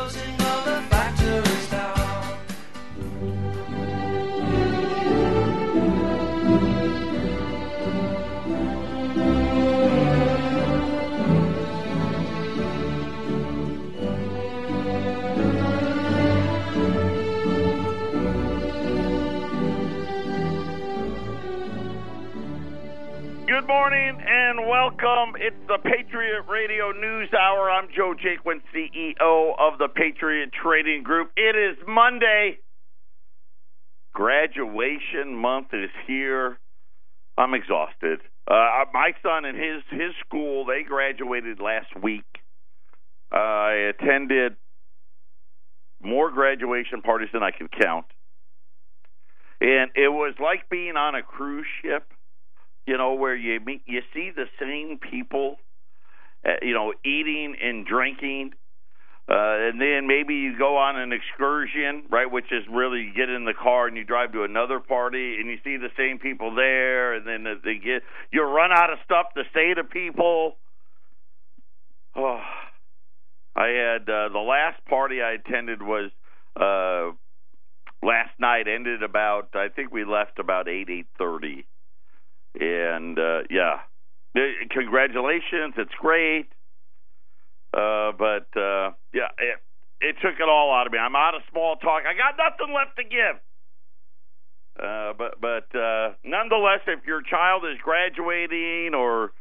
closing of the factories down. Good morning and welcome. It's the Patriot Radio News Hour. I'm Joe Jaquin, CEO of the Patriot Trading Group. It is Monday. Graduation month is here. I'm exhausted. My son and his school, they graduated last week. I attended more graduation parties than I can count. And it was like being on a cruise ship. You know, where you see the same people, eating and drinking, and then maybe you go on an excursion, right, which is really you get in the car and you drive to another party and you see the same people there, and then you run out of stuff to say to people. Oh, I had the last party I attended was last night. Ended about, I think we left about 8:30. And, congratulations. It's great. But it took it all out of me. I'm out of small talk. I got nothing left to give. But nonetheless, if your child is graduating or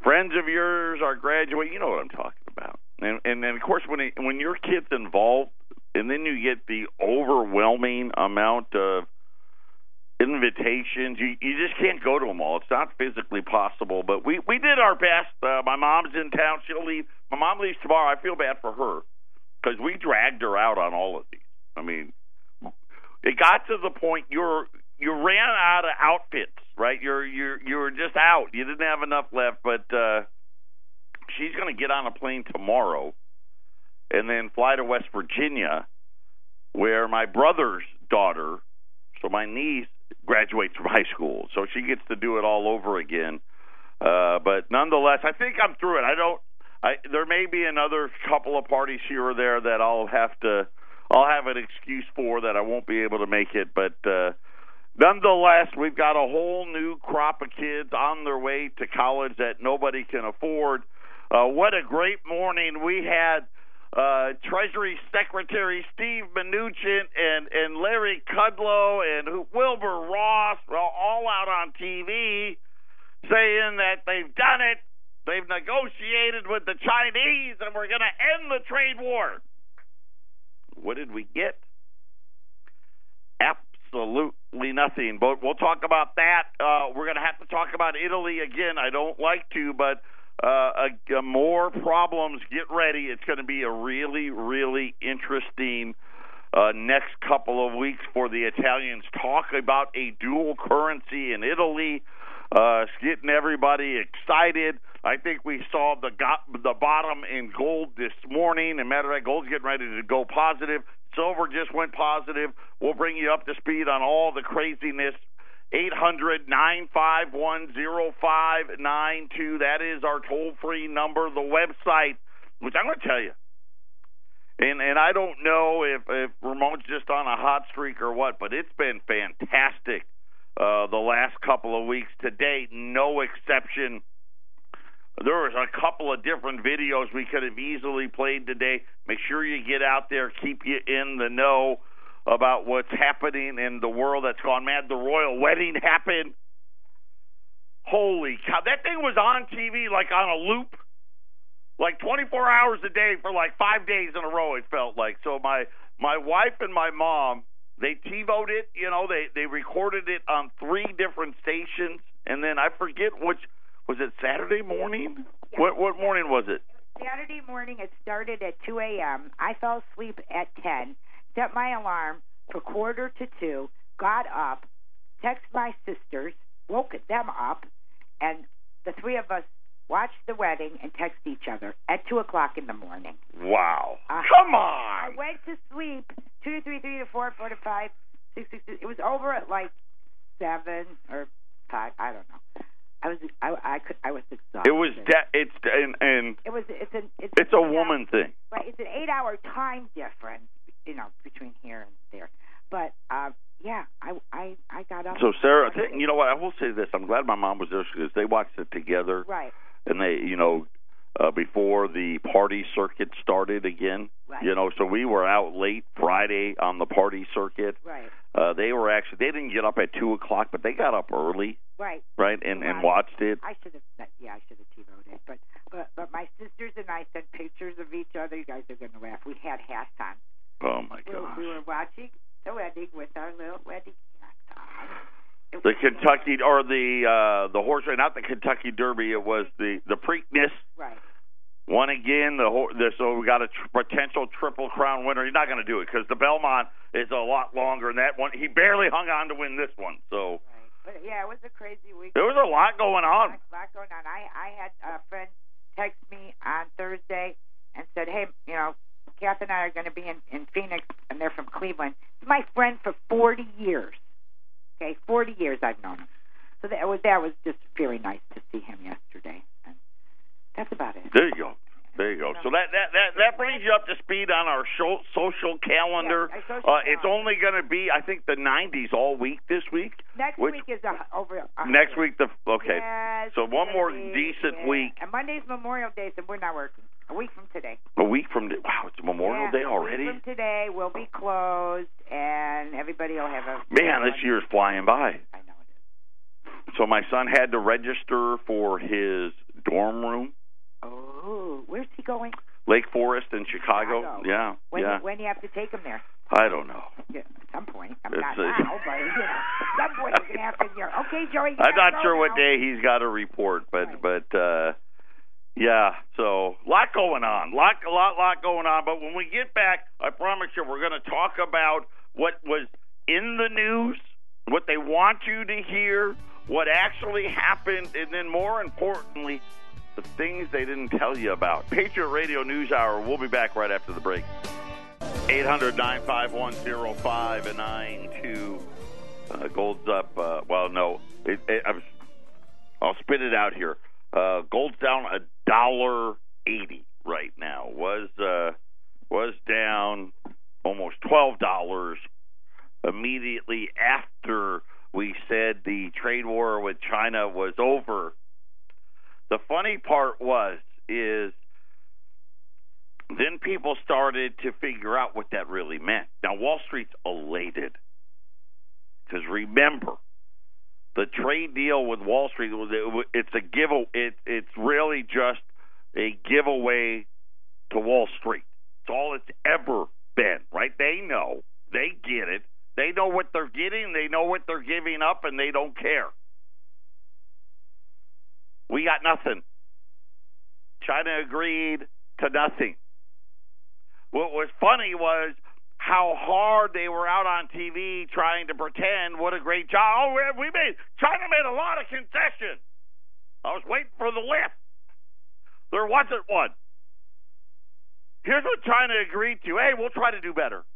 friends of yours are graduating, you know what I'm talking about. And of course, when your kid's involved, and then you get the overwhelming amount of invitations, you just can't go to them all. It's not physically possible, but we did our best. My mom's in town. She'll leave. My mom leaves tomorrow. I feel bad for her because we dragged her out on all of these. I mean, it got to the point you ran out of outfits, right? You were just out. You didn't have enough left, but she's going to get on a plane tomorrow and then fly to West Virginia, where my brother's daughter, so my niece, graduates from high school, so she gets to do it all over again. But nonetheless, I think I'm through it. There may be another couple of parties here or there that I'll have an excuse for that I won't be able to make it. But nonetheless, we've got a whole new crop of kids on their way to college that nobody can afford. What a great morning we had. Treasury Secretary Steve Mnuchin and Larry Kudlow and Wilbur Ross all out on TV saying that they've done it. They've negotiated with the Chinese and we're going to end the trade war. What did we get? Absolutely nothing. But we'll talk about that. We're going to have to talk about Italy again. I don't like to, but more problems. Get ready. It's going to be a really, really interesting next couple of weeks for the Italians. Talk about a dual currency in Italy. It's getting everybody excited. I think we saw the bottom in gold this morning. And matter of fact, gold's getting ready to go positive. Silver just went positive. We'll bring you up to speed on all the craziness. 800-951-0592. That is our toll-free number. The website, which I'm going to tell you, and I don't know if Ramon's just on a hot streak or what, but it's been fantastic the last couple of weeks. To date, no exception. There was a couple of different videos we could have easily played today. Make sure you get out there, keep you in the know about what's happening in the world that's gone mad. The royal wedding happened. Holy cow. That thing was on TV like on a loop, like 24 hours a day for like 5 days in a row, it felt like. So my wife and my mom, they TiVo'd it. You know, they recorded it on 3 different stations. And then I forget which, was it Saturday morning? Yeah. What morning was it? Saturday morning. It started at 2 a.m. I fell asleep at 10. Set my alarm for 1:45, got up, texted my sisters, woke them up, and the 3 of us watched the wedding and texted each other at 2 o'clock in the morning. Wow. Come on! I went to sleep 2 to 3, 3 to 4, 4 to 5, 6, 6, 6. It was over at like 7 or 5. I don't know. I was exhausted. It was it's a woman thing. Right, it's an 8 6-hour time difference, between here and there. But yeah, I got up. So Sarah, you know what? I will say this: I'm glad my mom was there because they watched it together. Right. And they, before the party circuit started again. Right. So we were out late Friday on the party circuit. Right. They didn't get up at 2:00, but they got up early. Right. Right. And watched it. I should have TiVo'd it, but my sisters and I sent pictures of each other. You guys are going to laugh. We had hats on. Oh my gosh. We were watching the wedding with our little wedding hats on. The Kentucky or the horse race, not the Kentucky Derby. It was the Preakness. Right. Won again. So we got a potential Triple Crown winner. He's not going to do it because the Belmont is a lot longer than that one. He barely hung on to win this one. So. Right. But yeah, it was a crazy week. There was a lot going on. I had a friend text me on Thursday and said, "Hey, Kath and I are going to be in Phoenix, and they're from Cleveland. He's my friend for 40 years. Okay, 40 years I've known him. So that was just very nice to see him yesterday. And that's about it. There you go. So that brings you up to speed on our social calendar. Yeah, it's only going to be, I think, the 90s all week this week. Next week is over. Next week, okay. Yes, so one more decent week. And Monday's Memorial Day, so we're not working. A week from today. Wow, it's Memorial Day already? A week from today, we'll be closed, and everybody will have a... Man, this year's flying by. I know it is. So my son had to register for his dorm room. Oh, where's he going? Lake Forest in Chicago. Yeah. When do you have to take him there? I don't know. Yeah, at some point. Not now, but at some point you're going to have to hear. Okay, Joey. I'm not sure what day he's got to report, but yeah. So lot going on, lot going on. But when we get back, I promise you, we're going to talk about what was in the news, what they want you to hear, what actually happened, and then more importantly, the things they didn't tell you about. Patriot Radio News Hour. We'll be back right after the break. 800-951-0592. Gold's up. No. I'll spit it out here. Gold's down $1.80 right now. Was down almost $12 immediately after we said the trade war with China was over. The funny part is then people started to figure out what that really meant. Now, Wall Street's elated because remember, the trade deal with Wall Street, it's a giveaway. It's really just a giveaway to Wall Street. It's all it's ever been, right? They know. They get it. They know what they're getting. They know what they're giving up, and they don't care. We got nothing. China agreed to nothing. What was funny was how hard they were out on TV trying to pretend what a great job. China made a lot of concessions. I was waiting for the lift. There wasn't one. Here's what China agreed to. Hey, we'll try to do better.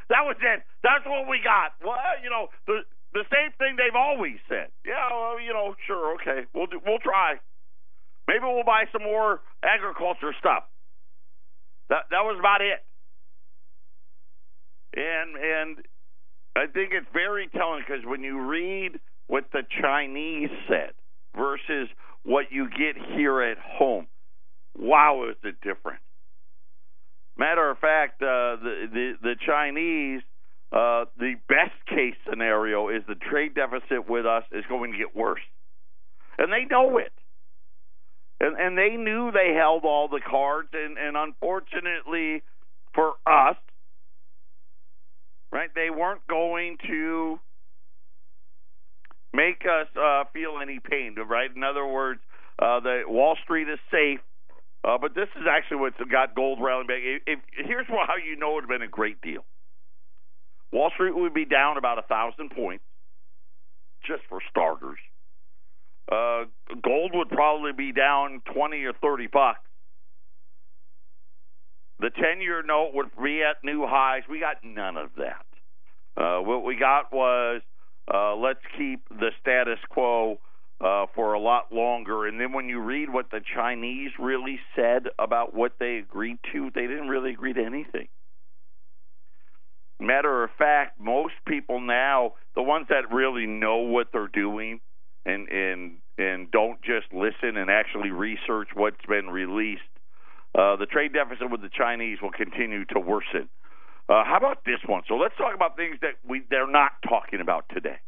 That was it. That's what we got. Well, the same thing they've always said. Yeah, well, sure, okay. We'll try. Maybe we'll buy some more agriculture stuff. That was about it. And I think it's very telling because when you read what the Chinese said versus what you get here at home, wow, is it different. Matter of fact, the Chinese, the best case scenario is the trade deficit with us is going to get worse. And they know it. And they knew they held all the cards, and unfortunately for us, right, they weren't going to make us feel any pain, right? In other words, the Wall Street is safe, but this is actually what's got gold rallying back. Here's how you know it would have been a great deal. Wall Street would be down about 1,000 points, just for starters. Gold would probably be down $20 or $30. The 10-year note would be at new highs. We got none of that. What we got was let's keep the status quo. for a lot longer. And then when you read what the Chinese really said about what they agreed to, they didn't really agree to anything. Matter of fact, most people now, the ones that really know what they're doing and don't just listen and actually research what's been released, the trade deficit with the Chinese will continue to worsen. How about this one? So let's talk about things that they're not talking about today.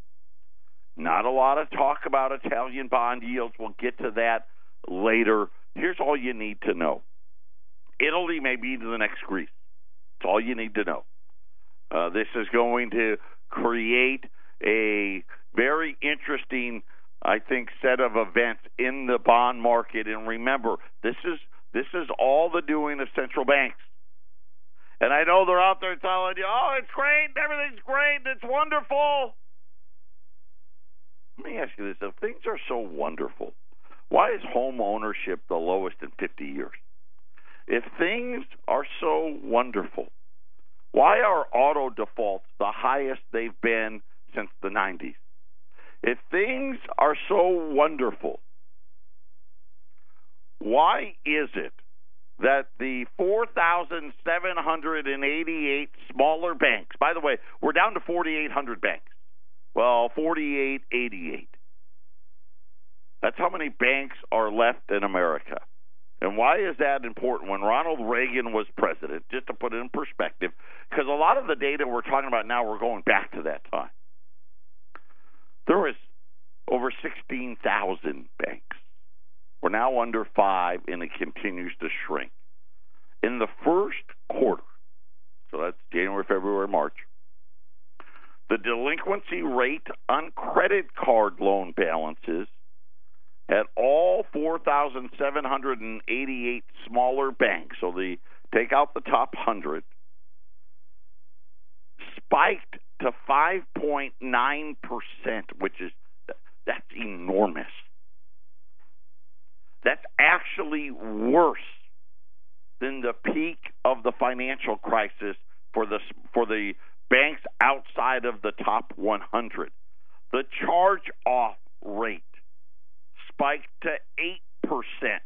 Not a lot of talk about Italian bond yields. We'll get to that later. Here's all you need to know. Italy may be the next Greece. That's all you need to know. This is going to create a very interesting, I think, set of events in the bond market. And remember, this is all the doing of central banks. And I know they're out there telling you, oh, it's great, everything's great, it's wonderful. Let me ask you this. If things are so wonderful, why is home ownership the lowest in 50 years? If things are so wonderful, why are auto defaults the highest they've been since the 90s? If things are so wonderful, why is it that the 4,788 smaller banks, by the way, we're down to 4,800 banks. Well, 4,888. That's how many banks are left in America. And why is that important? When Ronald Reagan was president, just to put it in perspective, because a lot of the data we're talking about now, we're going back to that time. There was over 16,000 banks. We're now under 5, and it continues to shrink. In the first quarter, so that's January, February, March, the delinquency rate on credit card loan balances at all 4,788 smaller banks, so take out the top 100, spiked to 5.9%, that's enormous. That's actually worse than the peak of the financial crisis for the banks outside of the top 100. The charge-off rate spiked to 8%.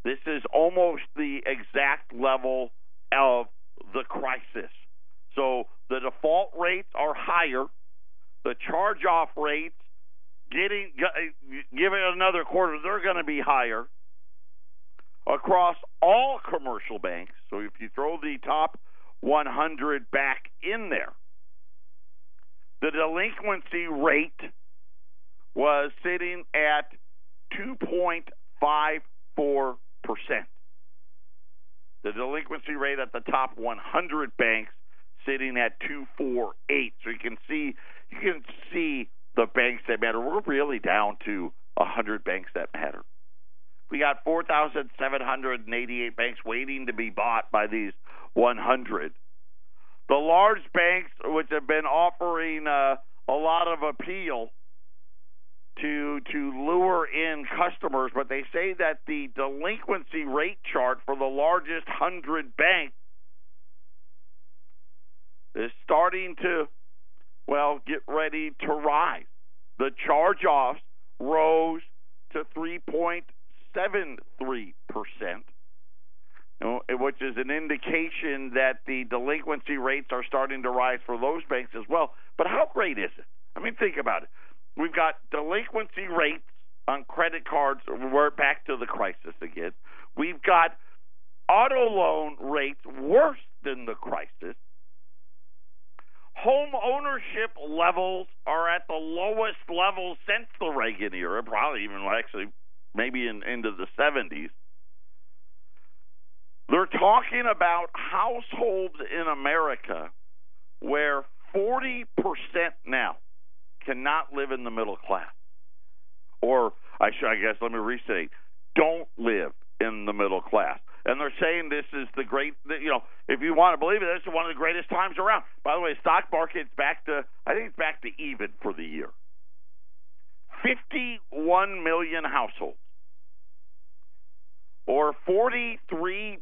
This is almost the exact level of the crisis. So the default rates are higher. The charge-off rates, giving another quarter, they're going to be higher across all commercial banks. So if you throw the top 100 back in there, the delinquency rate was sitting at 2.54%. The delinquency rate at the top 100 banks sitting at 2.48. So you can see the banks that matter. We're really down to 100 banks that matter. We got 4,788 banks waiting to be bought by these 100. The large banks, which have been offering a lot of appeal to lure in customers, but they say that the delinquency rate chart for the largest 100 banks is starting to, get ready to rise. The charge-offs rose to 3.73%, which is an indication that the delinquency rates are starting to rise for those banks as well. But how great is it? I mean, think about it. We've got delinquency rates on credit cards. We're back to the crisis again. We've got auto loan rates worse than the crisis. Home ownership levels are at the lowest level since the Reagan era, probably even maybe into the 70s. They're talking about households in America where 40% now cannot live in the middle class. Or, let me restate, don't live in the middle class. And they're saying this is the great, if you want to believe it, this is one of the greatest times around. By the way, stock market's back to even for the year. 51 million households, or 43%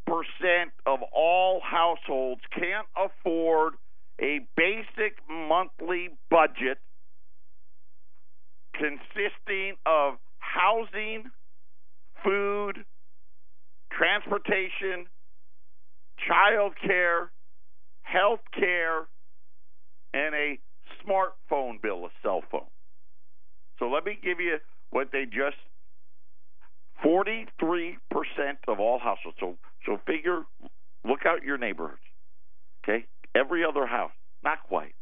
of all households, can't afford a basic monthly budget consisting of housing, food, transportation, child care, health care, and a smartphone bill, a cell phone. So let me give you what they just 43% of all households. So figure, look out your neighborhoods. Okay? Every other house, not quite.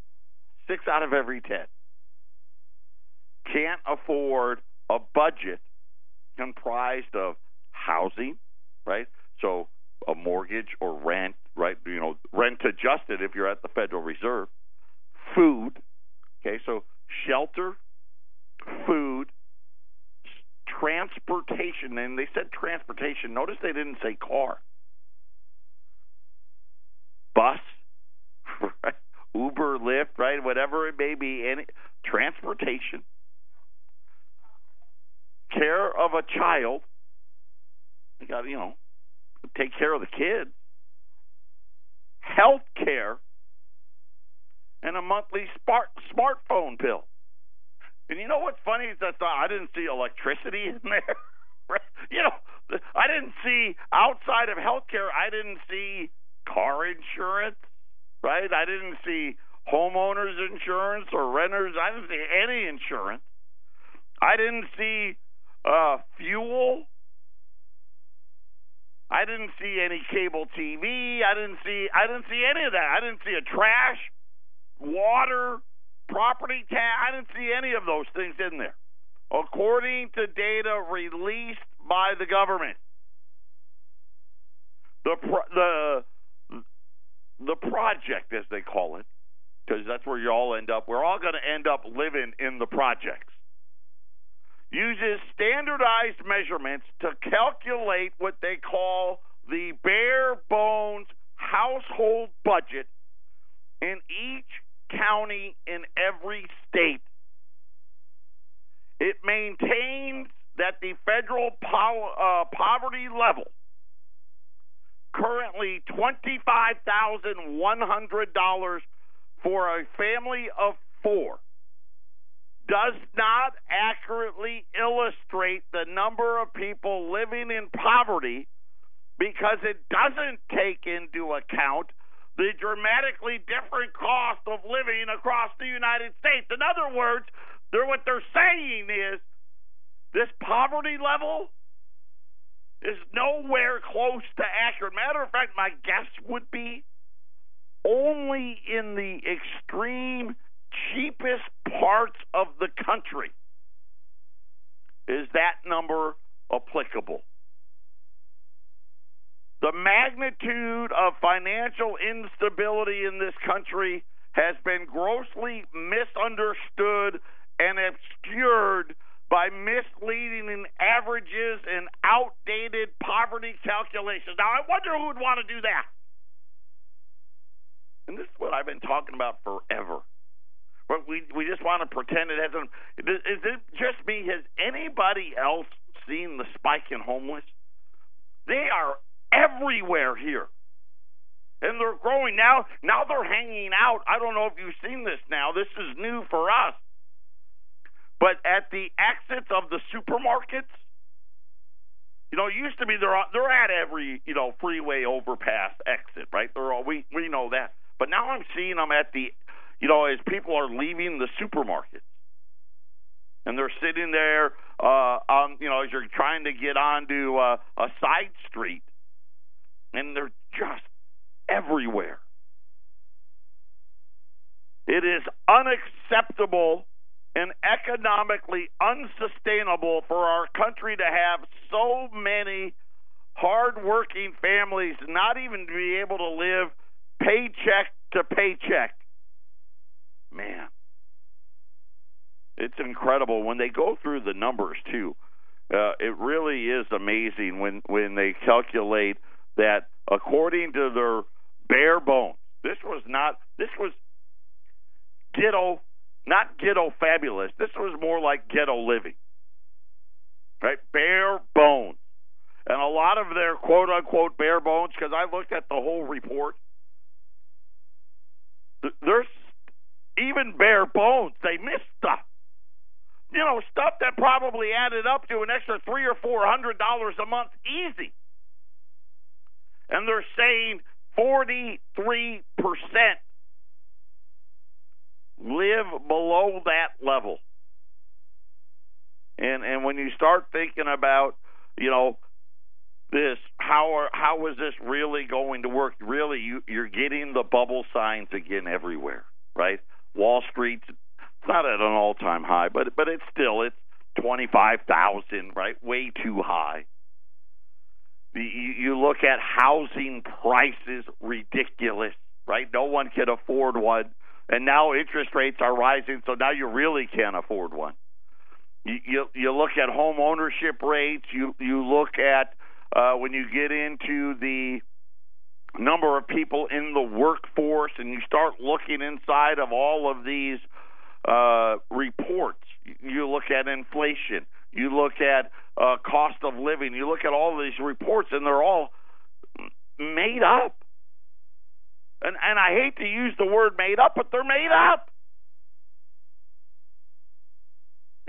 6 out of every 10 can't afford a budget comprised of housing, right? So a mortgage or rent, right? You know, rent adjusted if you're at the Federal Reserve. Food, okay? So shelter, food, transportation, and they said transportation. Notice they didn't say car. Bus, right? Uber, Lyft, right? Whatever it may be, any transportation, care of a child. You got to, take care of the kids. Health care, and a monthly smartphone bill. And you know what's funny is that I didn't see electricity in there. Right? I didn't see, outside of health care, I didn't see car insurance, right? I didn't see homeowners insurance or renters. I didn't see any insurance. I didn't see fuel. I didn't see any cable TV. I didn't see any of that. I didn't see a trash, water, property tax. I didn't see any of those things in there, according to data released by the government. The project, as they call it, because that's where you all end up. We're all going to end up living in the projects. Uses standardized measurements to calculate what they call the bare bones household budget in each county in every state. It maintains that the federal poverty level, currently $25,100 for a family of 4, does not accurately illustrate the number of people living in poverty because it doesn't take into account the dramatically different cost of living across the United States. In other words, what they're saying is this poverty level is nowhere close to accurate. Matter of fact, my guess would be only in the extreme cheapest parts of the country is that number applicable. The magnitude of financial instability in this country has been grossly misunderstood and obscured by misleading averages and outdated poverty calculations. Now, I wonder who would want to do that. And this is what I've been talking about forever. But we just want to pretend it hasn't. Is it just me? Has anybody else seen the spike in homeless? They are everywhere here. And they're growing now. Now they're hanging out. I don't know if you've seen this now. This is new for us. But at the exits of the supermarkets, it used to be they're at every, freeway overpass exit, right? They're all, we know that. But now I'm seeing them at the, as people are leaving the supermarkets. And they're sitting there as you're trying to get onto a side street. And they're just everywhere. It is unacceptable and economically unsustainable for our country to have so many hardworking families not even be able to live paycheck to paycheck. Man, it's incredible when they go through the numbers too. It really is amazing when they calculate that according to their bare bones. This was ghetto, not ghetto fabulous. This was more like ghetto living, right? Bare bones. And a lot of their quote-unquote bare bones, because I looked at the whole report, there's even bare bones. They missed stuff. stuff that probably added up to an extra $300 or $400 a month easy. And they're saying 43% live below that level. And when you start thinking about, this, how is this really going to work? Really, you're getting the bubble signs again everywhere, right? Wall Street's not at an all-time high, but it's 25,000, right? Way too high. You look at housing prices, ridiculous, right? No one can afford one, and now interest rates are rising, so now you really can't afford one. You look at home ownership rates. You look at when you get into the number of people in the workforce, and you start looking inside of all of these reports. You look at inflation. You look at cost of living. You look at all of these reports, and they're all made up. And I hate to use the word made up, but they're made up.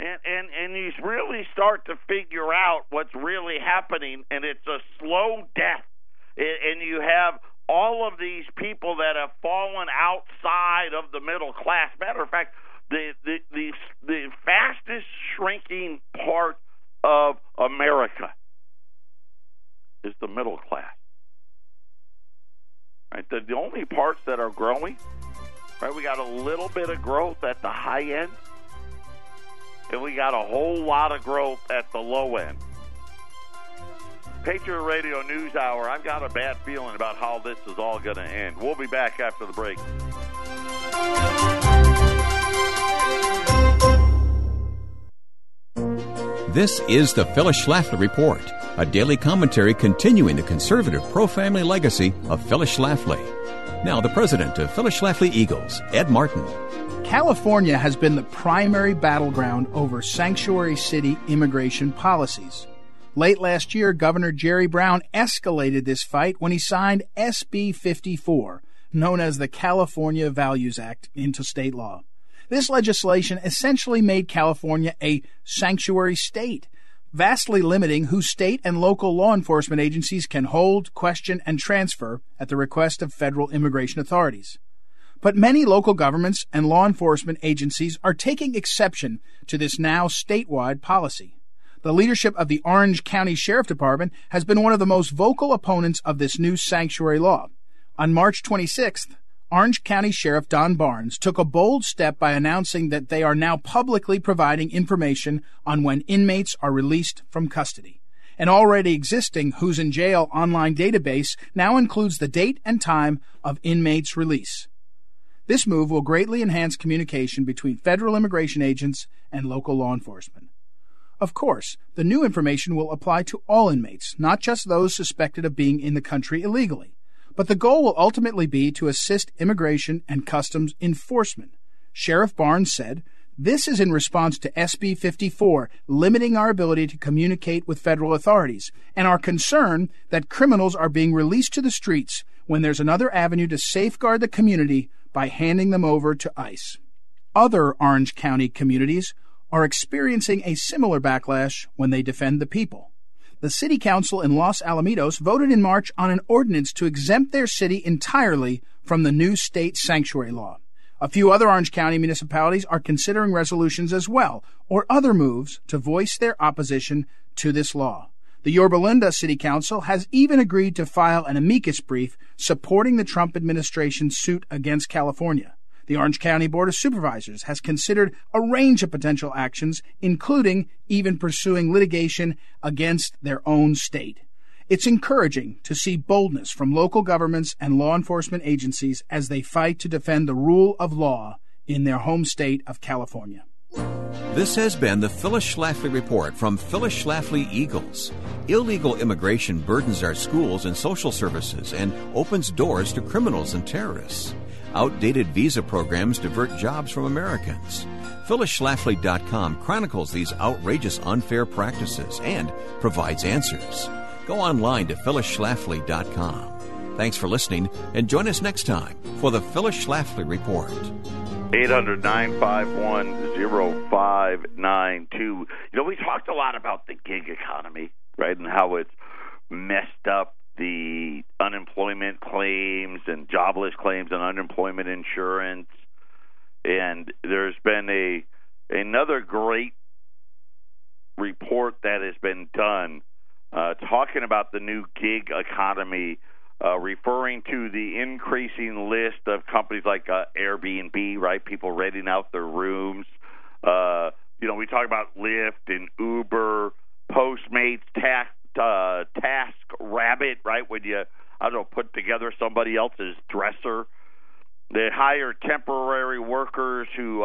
And you really start to figure out what's really happening, and it's a slow death. And you have all of these people that have fallen outside of the middle class. Matter of fact, the fastest shrinking part of America is the middle class. Right? The only parts that are growing, right? We got a little bit of growth at the high end, and we got a whole lot of growth at the low end. Patriot Radio News Hour. I've got a bad feeling about how this is all going to end. We'll be back after the break. This is the Phyllis Schlafly Report, a daily commentary continuing the conservative pro-family legacy of Phyllis Schlafly. Now, the president of Phyllis Schlafly Eagles, Ed Martin. California has been the primary battleground over sanctuary city immigration policies. Late last year, Governor Jerry Brown escalated this fight when he signed SB 54, known as the California Values Act, into state law. This legislation essentially made California a sanctuary state, vastly limiting who state and local law enforcement agencies can hold, question, and transfer at the request of federal immigration authorities. But many local governments and law enforcement agencies are taking exception to this now statewide policy. The leadership of the Orange County Sheriff Department has been one of the most vocal opponents of this new sanctuary law. On March 26th, Orange County Sheriff Don Barnes took a bold step by announcing that they are now publicly providing information on when inmates are released from custody. An already existing Who's in Jail online database now includes the date and time of inmates' release. This move will greatly enhance communication between federal immigration agents and local law enforcement. Of course, the new information will apply to all inmates, not just those suspected of being in the country illegally. But the goal will ultimately be to assist immigration and customs enforcement. Sheriff Barnes said, "This is in response to SB 54, limiting our ability to communicate with federal authorities, and our concern that criminals are being released to the streets when there's another avenue to safeguard the community by handing them over to ICE." Other Orange County communities are experiencing a similar backlash when they defend the people. The city council in Los Alamitos voted in March on an ordinance to exempt their city entirely from the new state sanctuary law. A few other Orange County municipalities are considering resolutions as well, or other moves to voice their opposition to this law. The Yorba Linda City Council has even agreed to file an amicus brief supporting the Trump administration's suit against California. The Orange County Board of Supervisors has considered a range of potential actions, including even pursuing litigation against their own state. It's encouraging to see boldness from local governments and law enforcement agencies as they fight to defend the rule of law in their home state of California. This has been the Phyllis Schlafly Report from Phyllis Schlafly Eagles. Illegal immigration burdens our schools and social services and opens doors to criminals and terrorists. Outdated visa programs divert jobs from Americans. PhyllisSchlafly.com chronicles these outrageous unfair practices and provides answers. Go online to PhyllisSchlafly.com. Thanks for listening, and join us next time for the Phyllis Schlafly Report. 800-951-0592. We talked a lot about the gig economy, right, and how it's messed up the unemployment claims and jobless claims and unemployment insurance. And there's been another great report that has been done talking about the new gig economy, referring to the increasing list of companies like Airbnb, right? People renting out their rooms. We talk about Lyft and Uber, Postmates, TaskRabbit, right? When you, put together somebody else's dresser. They hire temporary workers who,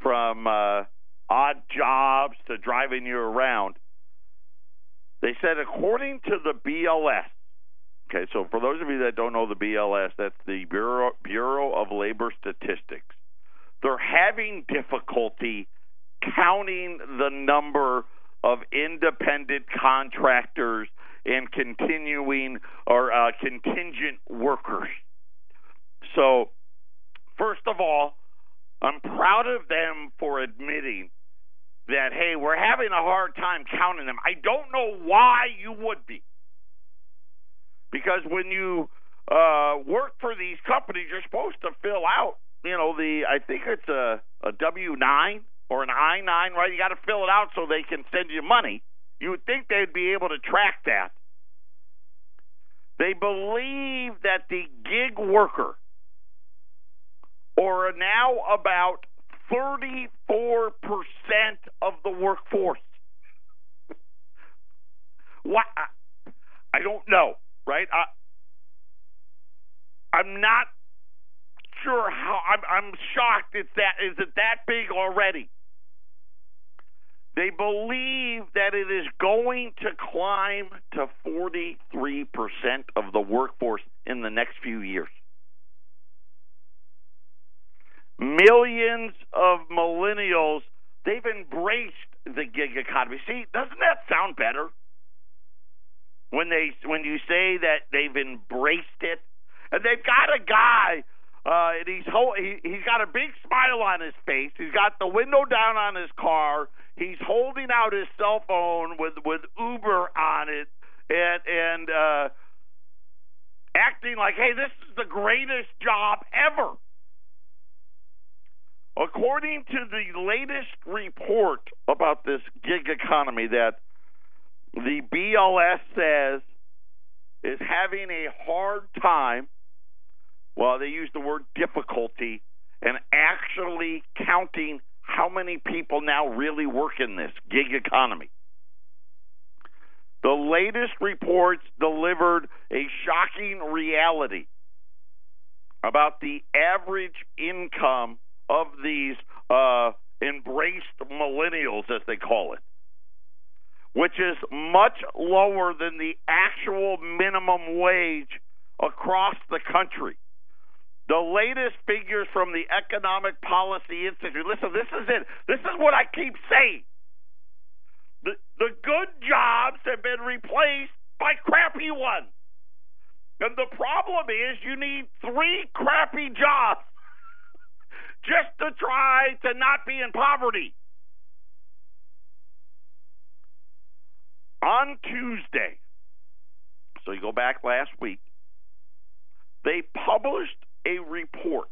from odd jobs to driving you around. They said, according to the BLS, okay, so for those of you that don't know the BLS, that's the Bureau of Labor Statistics. They're having difficulty counting the number of independent contractors and continuing or contingent workers. So, first of all, I'm proud of them for admitting that, hey, we're having a hard time counting them. I don't know why you would be. Because when you work for these companies, you're supposed to fill out, I think it's a W-9 or an I-9, right? You got to fill it out so they can send you money. You would think they'd be able to track that. They believe that the gig worker, or now about 34% of the workforce. What? I don't know, right? I'm not sure how. I'm shocked. Is it that big already? They believe that it is going to climb to 43% of the workforce in the next few years. Millions of millennials, they've embraced the gig economy. See, doesn't that sound better? When you say that they've embraced it, and they've got a guy, and he's got a big smile on his face. He's got the window down on his car. He's holding out his cell phone with Uber on it, and acting like, hey, this is the greatest job ever. According to the latest report about this gig economy that the BLS says is having a hard time, well, they use the word difficulty, and actually counting how many people now really work in this gig economy. The latest reports delivered a shocking reality about the average income of these embraced millennials, as they call it, which is much lower than the actual minimum wage across the country. The latest figures from the Economic Policy Institute. Listen, this is it. This is what I keep saying. The good jobs have been replaced by crappy ones. And the problem is you need 3 crappy jobs just to try to not be in poverty. On Tuesday, so you go back last week, they published a report.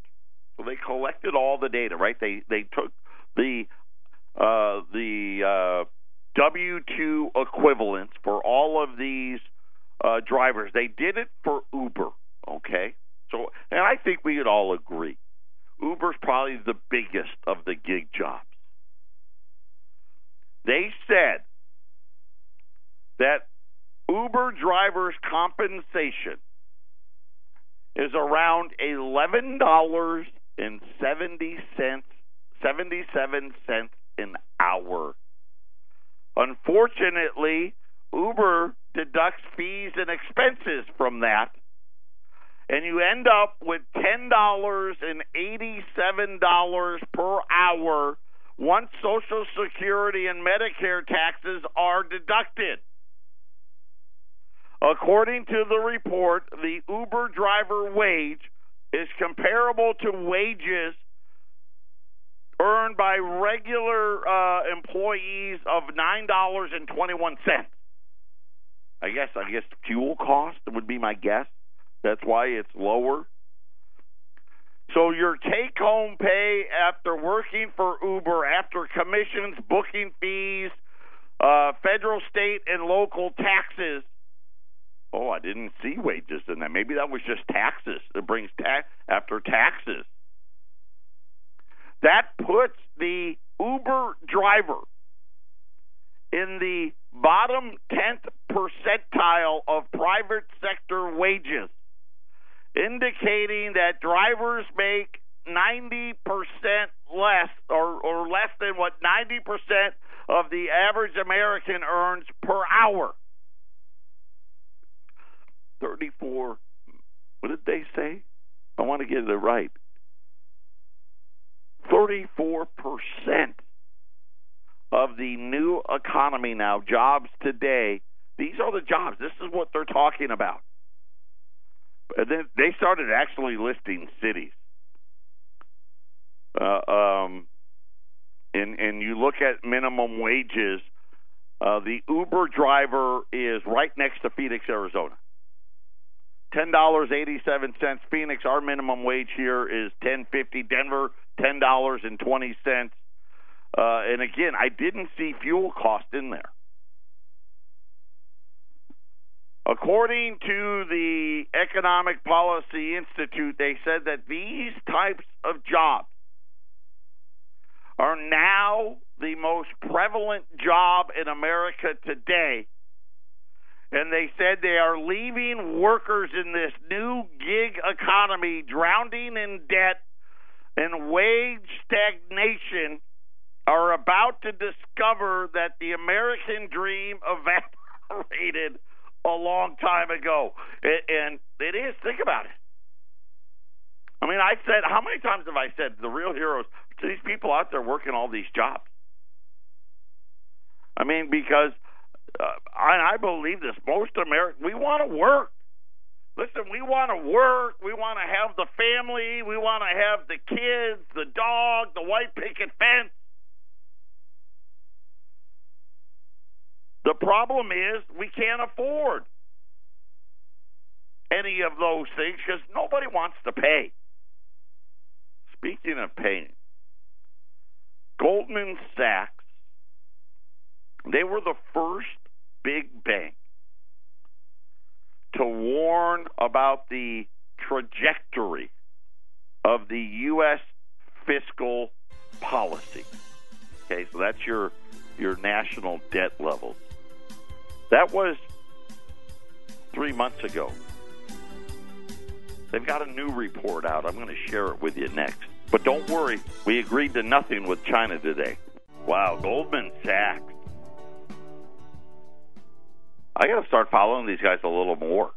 So they collected all the data, right? They took the W-2 equivalents for all of these drivers. They did it for Uber, okay? So, and I think we would all agree, Uber's probably the biggest of the gig jobs. They said that Uber drivers' compensation is around $11.77 an hour. Unfortunately, Uber deducts fees and expenses from that, and you end up with $10.87 per hour once Social Security and Medicare taxes are deducted. According to the report, the Uber driver wage is comparable to wages earned by regular employees of $9.21. I guess fuel cost would be my guess. That's why it's lower. So your take-home pay after working for Uber, after commissions, booking fees, federal, state, and local taxes. Oh, I didn't see wages in that. Maybe that was just taxes. It brings tax after taxes. That puts the Uber driver in the bottom 10th percentile of private sector wages, indicating that drivers make 90% less or less than what 90% of the average American earns per hour. 34, what did they say? I want to get it right. 34% of the new economy now, jobs today, these are the jobs. This is what they're talking about. And then they started actually listing cities. And you look at minimum wages, the Uber driver is right next to Phoenix, Arizona. $10.87. Phoenix, our minimum wage here is $10.50. Denver, $10.20. And again, I didn't see fuel cost in there. According to the Economic Policy Institute, they said that these types of jobs are now the most prevalent job in America today. And they said they are leaving workers in this new gig economy drowning in debt and wage stagnation are about to discover that the American dream evaporated a long time ago. And it is. Think about it. I mean, I said, how many times have I said the real heroes to these people out there working all these jobs? I mean, because I believe this. Most Americans, we want to work. Listen, we want to work. We want to have the family. We want to have the kids, the dog, the white picket fence. The problem is we can't afford any of those things because nobody wants to pay. Speaking of paying, Goldman Sachs, they were the first big bank to warn about the trajectory of the U.S. fiscal policy. Okay, so that's your national debt levels. That was 3 months ago. They've got a new report out. I'm going to share it with you next. But don't worry, we agreed to nothing with China today. Wow, Goldman Sachs. I got to start following these guys a little more.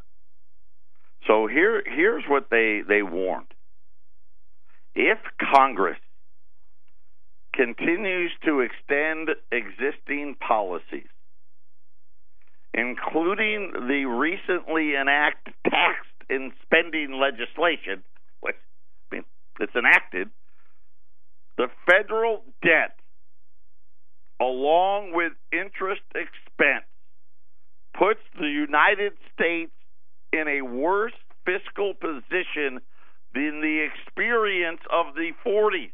So here's what they warned. If Congress continues to extend existing policies, including the recently enacted tax and spending legislation, which, I mean, it's enacted, the federal debt, along with interest expense, puts the United States in a worse fiscal position than the experience of the 40s.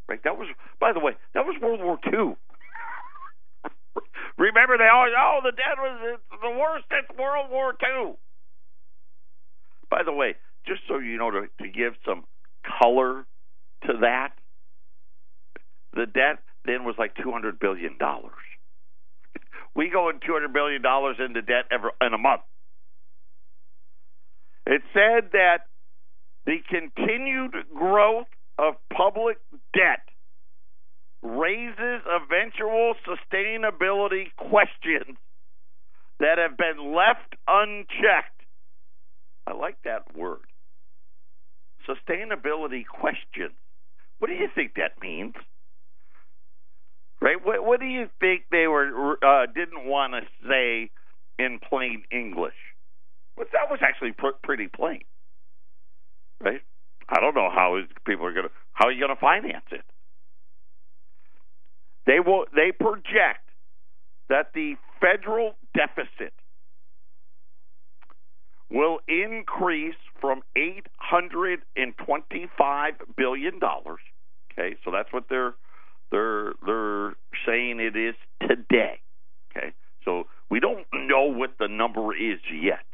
Right? That was, by the way, that was World War II. Remember, they always, the debt was the worst since World War II. By the way, just so you know, to give some color to that, the debt then was like $200 billion. We go in $200 billion into debt in a month. It said that the continued growth of public debt raises eventual sustainability questions that have been left unchecked. I like that word. Sustainability questions. What do you think that means? Right? What do you think they were didn't want to say in plain English? But that was actually pretty plain. Right? I don't know how are you going to finance it? They project that the federal deficit will increase from $825 billion. Okay, so that's what they're saying it is today. Okay, so we don't know what the number is yet,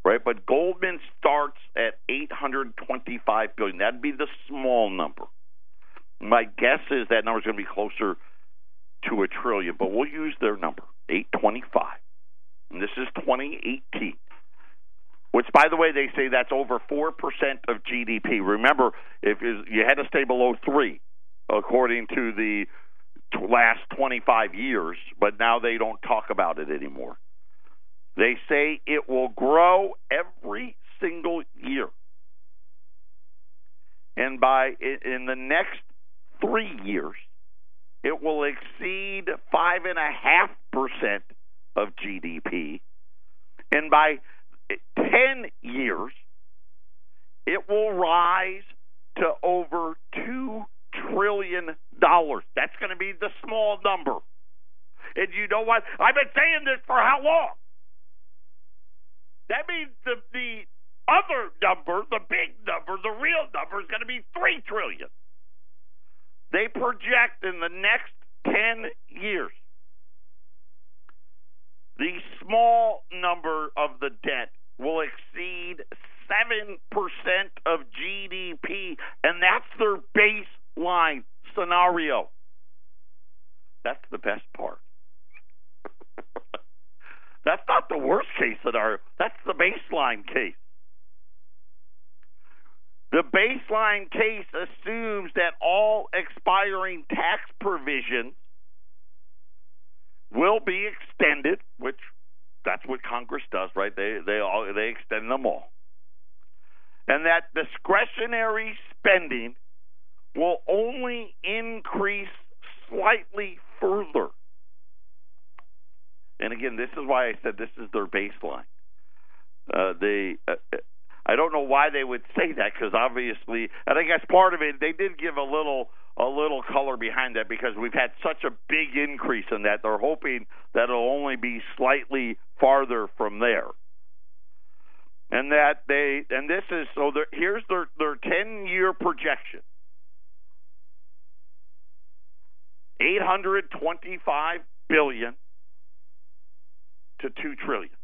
right? But Goldman starts at $825 billion. That'd be the small number. My guess is that number is going to be closer to $1 trillion, but we'll use their number, 825, and this is 2018. Which, by the way, they say that's over 4% of GDP. Remember, if you had to stay below 3, according to the last 25 years, but now they don't talk about it anymore. They say it will grow every single year, and in the next 3 years, it will exceed 5.5% of GDP, and by 10 years, it will rise to over $2 trillion. That's going to be the small number. And you know what? I've been saying this for how long? That means the other number, the big number, the real number, is going to be $3 trillion. They project in the next 10 years, the small number of the debt will exceed 7% of GDP, and that's their baseline scenario. That's the best part. That's not the worst case scenario. That's the baseline case. The baseline case assumes that all expiring tax provisions will be extended, which that's what Congress does, right? They extend them all. And that discretionary spending will only increase slightly further. And again, this is why I said this is their baseline. I don't know why they would say that, because obviously, and I guess part of it, they did give a little color behind that, because we've had such a big increase in that. They're hoping that it'll only be slightly farther from there. And that this is, so here's their 10-year projection. $825 billion to $2 trillion.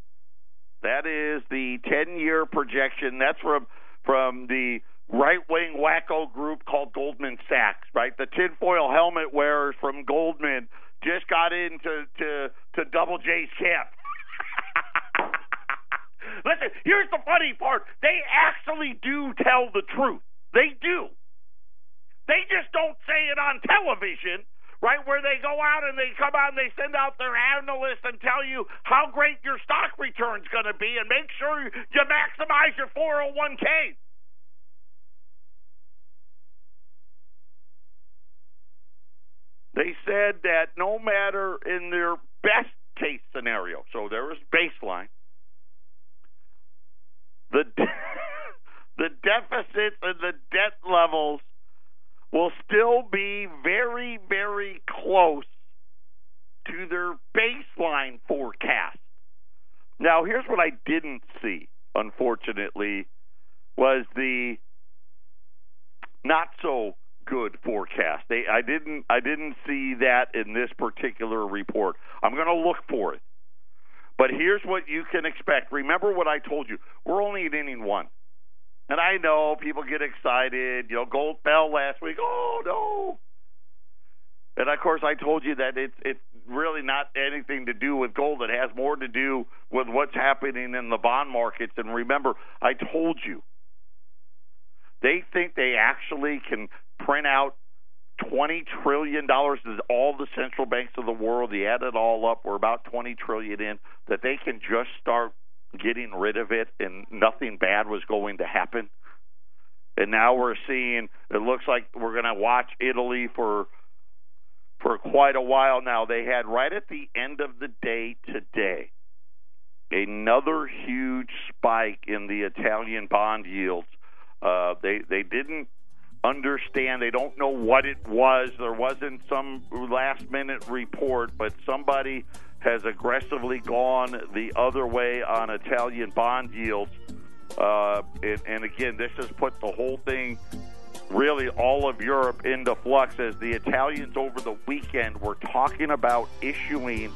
That is the 10-year projection. That's from the right-wing wacko group called Goldman Sachs, right? The tinfoil helmet wearers from Goldman just got into Double J's camp. Listen, here's the funny part. They actually do tell the truth. They do. They just don't say it on television, right, where they go out and they come out and they send out their analysts and tell you how great your stock return's going to be and make sure you maximize your 401k. They said that no matter in their best case scenario, so there was baseline, the deficits and the debt levels will still be very, very close to their baseline forecast. Now, here's what I didn't see, unfortunately, was the not so good forecast. I didn't see that in this particular report. I'm going to look for it. But here's what you can expect. Remember what I told you. We're only at inning 1. And I know people get excited. You know, gold fell last week. Oh, no. And, of course, I told you that it's really not anything to do with gold. It has more to do with what's happening in the bond markets. And remember, I told you, they think they actually can print out $20 trillion. Is all the central banks of the world. You add it all up, we're about $20 trillion in, that they can just start getting rid of it and nothing bad was going to happen. And now we're seeing, it looks like we're going to watch Italy for quite a while now. They had right at the end of the day today another huge spike in the Italian bond yields. They didn't understand. They don't know what it was. There wasn't some last-minute report, but somebody has aggressively gone the other way on Italian bond yields. And again, this has put the whole thing, really all of Europe, into flux as the Italians over the weekend were talking about issuing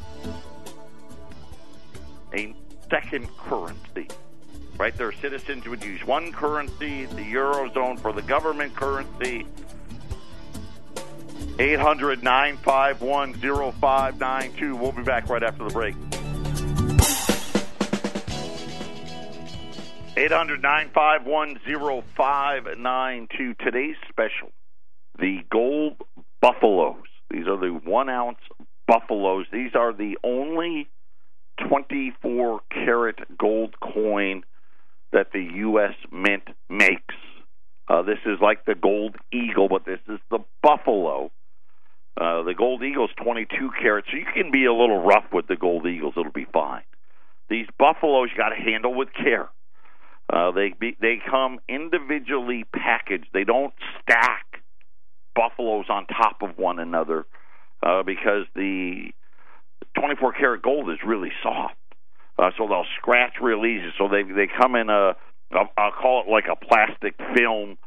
a second currency. Right? Their citizens would use one currency, the Eurozone for the government currency. 800-951-0592. We'll be back right after the break. 800-951-0592. Today's special, the gold buffaloes. These are the 1-ounce buffaloes. These are the only 24-karat gold coin that the U.S. Mint makes. This is like the Gold Eagle, but this is the buffalo. The Gold Eagle is 22 carats, so you can be a little rough with the Gold Eagles. It'll be fine. These buffaloes you got to handle with care. They come individually packaged. They don't stack buffaloes on top of one another because the 24-karat gold is really soft. So they'll scratch real easy. So they come in I'll call it like a plastic film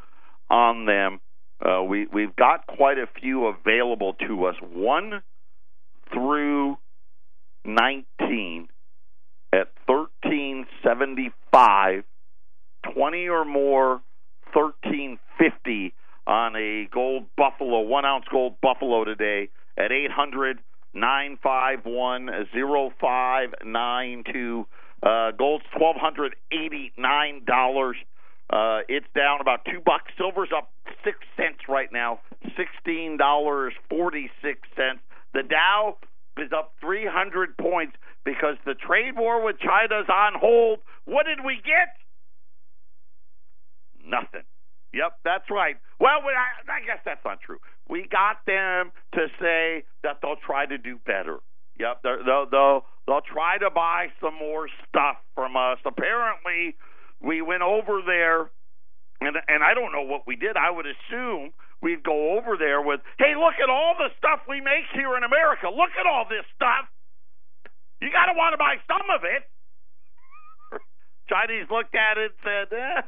on them. We've got quite a few available to us. 1 through 19 at $13.75. 20 or more, $13.50 on a gold buffalo, 1-ounce gold buffalo today at 800-951-0592. Gold's $1,289. It's down about $2. Silver's up 6 cents right now, $16.46. The Dow is up 300 points because the trade war with China's on hold. What did we get? Nothing. Yep, that's right. Well, I guess that's not true. We got them to say that they'll try to do better. Yep, they'll try to buy some more stuff from us. Apparently, we went over there, and I don't know what we did. I would assume we'd go over there with, hey, look at all the stuff we make here in America. Look at all this stuff. You got to want to buy some of it. Chinese looked at it and said,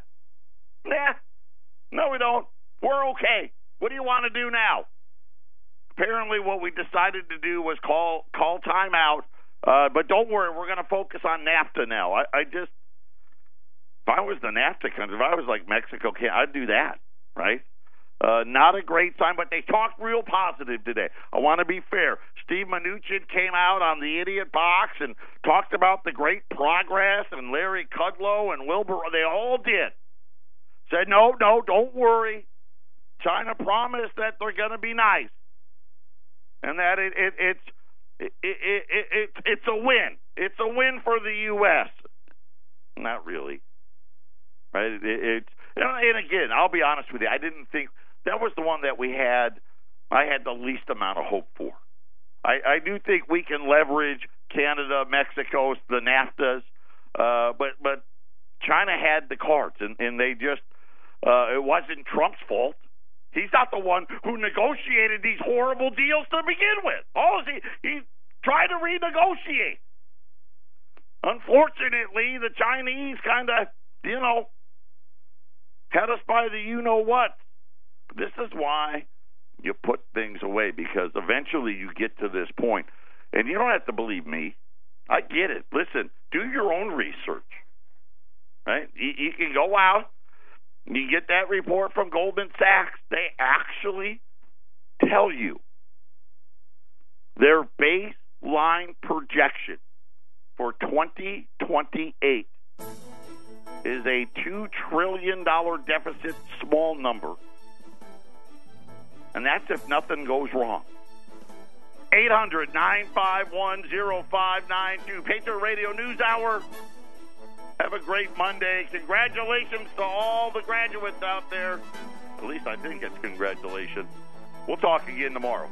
no, we don't. We're okay. What do you want to do now? Apparently what we decided to do was call time out. But don't worry, we're going to focus on NAFTA now. If I was the NAFTA country, if I was like Mexico, I'd do that, right? Not a great sign, but they talked real positive today. I want to be fair. Steve Mnuchin came out on the Idiot Box and talked about the great progress, and Larry Kudlow and Wilbur, they all did. Said, no, don't worry. China promised that they're going to be nice, and that it's a win. It's a win for the U.S. Not really, right? And again, I'll be honest with you. I didn't think that was the one that I had the least amount of hope for. I do think we can leverage Canada, Mexico, the NAFTAs, but China had the cards, and they just. It wasn't Trump's fault. He's not the one who negotiated these horrible deals to begin with. He tried to renegotiate. Unfortunately, the Chinese kind of, had us by the you-know-what. This is why you put things away, because eventually you get to this point. And you don't have to believe me. I get it. Listen, do your own research. Right? You can go out. You get that report from Goldman Sachs. They actually tell you their baseline projection for 2028 is a $2 trillion deficit, small number. And that's if nothing goes wrong. 800-951-0592. Patriot Radio News Hour. Have a great Monday. Congratulations to all the graduates out there. At least I think it's congratulations. We'll talk again tomorrow.